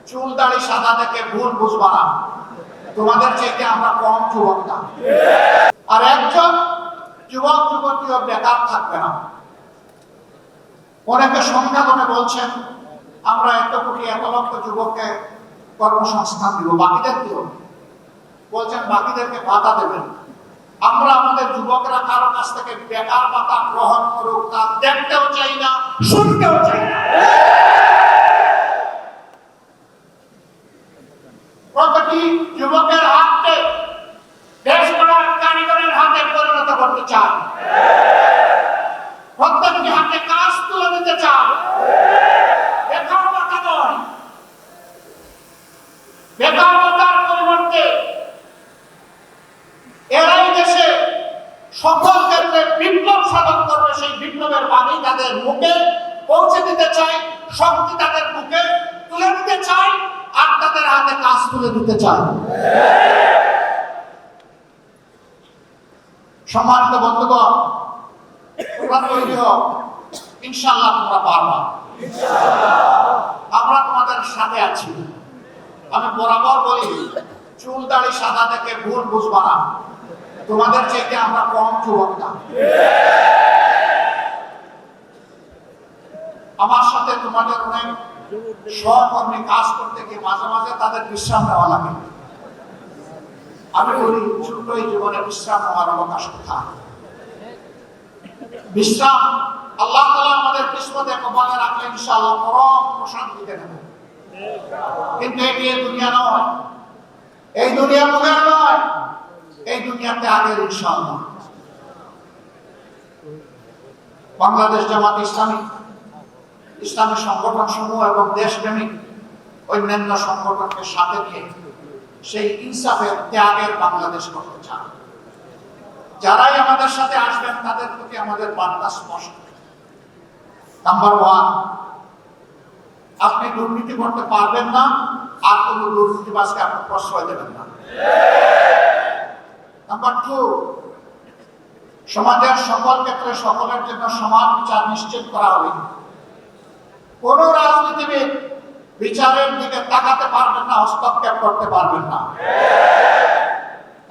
চুল দাড়ি সাদা থেকে ভুল বুঝবা না, তোমাদের চাইতে আমরা কম যুবক না। আর একজন যুবক যুবতীও বেকার থাকবে না। অনেকে সংখ্যাগণে বলছেন আমরা এত কোটি এত লক্ষ যুবককে কর্মসংস্থান দিব, বাকিদের কি হবে? বলছেন বাকিদেরকে ভাতা দেবেন। আমরা আমাদের যুবকরা কারো কাছ থেকে বেকার ভাতা গ্রহণ করুক তা দেখতেও চাই না, শুনতেও চাই না। প্রতিটি যুবকের হাতে দেশ গড়ার কারিগরের হাতে পরিণত করতে চান, প্রত্যেকটি হাতে কাজ তুলে দিতে চান। বেকার ভাতা নয়, বেকার ভাতার পরিবর্তে এরাই দেশে সকল ক্ষেত্রে বিপ্লব সাধন করবে। সেই বিপ্লবের বাণী তাদের মুখে পৌঁছে দিতে চাই, শক্তি তাদের মুখে তুলে দিতে চাই, আর তাদের হাতে কাজ তুলে দিতে চাই। সম্মানিত বন্ধুগণ, তোমরা তৈরি হও, ইনশাআল্লাহ তোমরা পারবা। আমরা তোমাদের সাথে আছি। আমি বরাবর বলি, চুল দাড়ি সাদা থেকে ভুল বুঝবা না, তোমাদের চাইতে আমরা কম যুবক না। আমার সাথে তোমাদের অনেক সহকর্মী কাজ করতে গিয়ে মাঝে মাঝে তাদের বিশ্রাম নেওয়া লাগে। আমি বলি ছোট্ট এই জীবনে বিশ্রাম নেওয়ার অবকাশ কোথায়? বিশ্রাম আল্লাহ তাআলা আমাদের কিসমতে কপালে রাখলে ইনশাআল্লাহ পরম প্রশান্তিতে নেব। কিন্তু এটি এই দুনিয়া নয়, এই দুনিয়া মুখের নয়, এই দুনিয়াতে আগের ইনশাআল্লাহ। বাংলাদেশ জামাত ইসলামী, ইসলামী সংগঠন সমূহ এবং দেশপ্রেমিক অন্যান্য সংগঠনকে সাথে নিয়ে সেই ইনসাফের ত্যাগের বাংলাদেশ করতে চান। যারাই আমাদের সাথে আসবেন তাদের প্রতি আমাদের বার্তা স্পষ্ট। নাম্বার 1, আপনি দুর্নীতি করতে পারবেন না, আর কোনো দুর্নীতিবাজকে আপনি প্রশ্রয় দেবেন না। নাম্বার 2, সমাজের সকল ক্ষেত্রে সকলের জন্য সমান বিচার নিশ্চিত করা হবে। কোন রাজনীতিবিদ বিচারের দিকে তাকাতে পারবেন না, হস্তক্ষেপ করতে পারবেন না।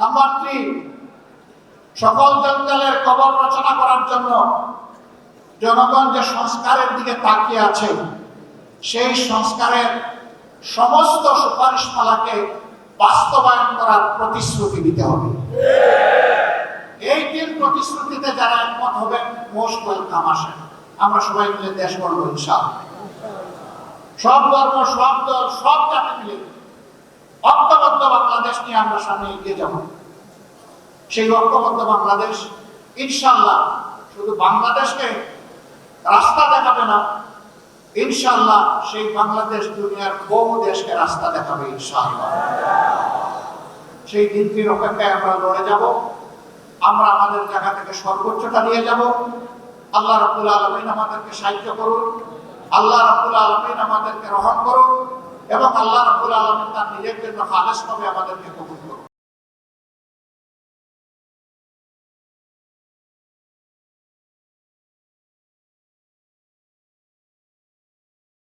নাম্বার 3, সকল জঞ্জালের কবর রচনা করার জন্য জনগণ যে সংস্কারের দিকে তাকিয়ে আছে, সেই সংস্কারের সমস্ত সুপারিশমালাকে বাস্তবায়ন করার প্রতিশ্রুতি দিতে হবে। এই 3 প্রতিশ্রুতিতে যারা একমত হবেন, মোস্ট ওয়েলকাম আসেন। আমরা সবাই মিলে দেশ গড়ব ইনশাআল্লাহ। সব ধর্ম, সব দল, সব জাতি মিলে ঐক্যবদ্ধ বাংলাদেশ নিয়ে আমরা সামনে এগিয়ে যাব। সেই ঐক্যবদ্ধ বাংলাদেশ ইনশাআল্লাহ শুধু বাংলাদেশকে রাস্তা দেখাবে না, ইনশাআল্লাহ সেই বাংলাদেশ দুনিয়ার বহু দেশকে রাস্তা দেখাবে ইনশাআল্লাহ। সেই দিনটির অপেক্ষায় আমরা লড়ে যাব। আমরা আমাদের জায়গা থেকে সর্বোচ্চটা দিয়ে যাব। আল্লাহ রাব্বুল আলামিন আমাদেরকে সাহায্য করুন, আল্লাহ রাব্বুল আলামিন আমাদেরকে রহম করুন, এবং আল্লাহ রাব্বুল আলামিন তার নিজের জন্য খালেসভাবে আমাদেরকে কবুল করুন।